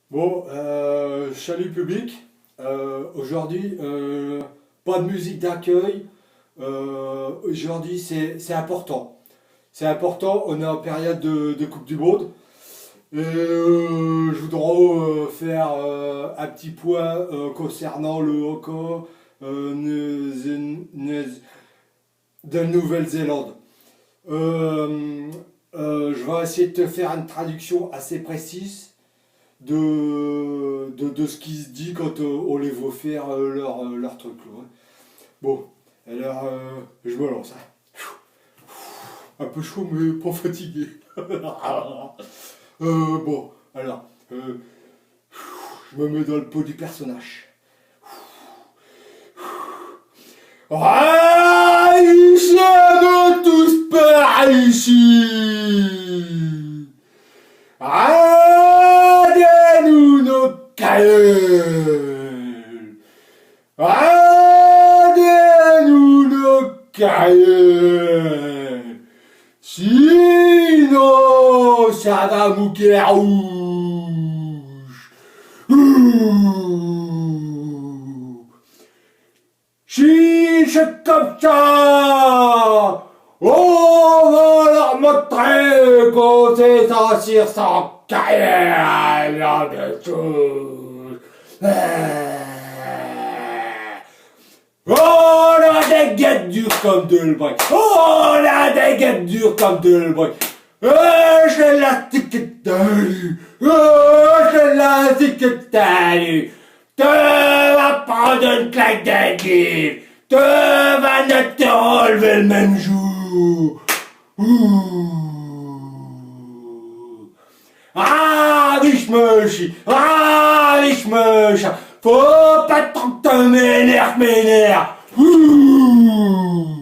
Bon, salut public. Aujourd'hui, pas de musique d'accueil. Aujourd'hui, c'est important. C'est important, on est en période de Coupe du Monde. Et je voudrais faire un petit point concernant le hockey de Nouvelle-Zélande. Euh, je vais essayer de te faire une traduction assez précise de ce qui se dit quand on les voit faire leur truc, là, ouais. Bon, alors je me lance, hein. Un peu chaud mais pas fatigué. Bon, alors, je me mets dans le pot du personnage. Ah, ils sont tous par ici. Rendez-nous nos cailloux. Rendez-nous nos cailloux. Sinon, ça va mouquer rouge. Ouh. Chiche comme ça, on va leur montrer qu'on sait sortir sans carrière de tous. On a des guettes dures comme de le break. On a des guettes dures comme de le break. Je la ticket d'alu. Je la ticket d'alu. Te va prendre une claque de guide. Te va ne te relever le même jour. Ouh. Ah, oui, je me chie. Ah, oui, je me chie. Faut pas trop que te m'énerve. Ouh.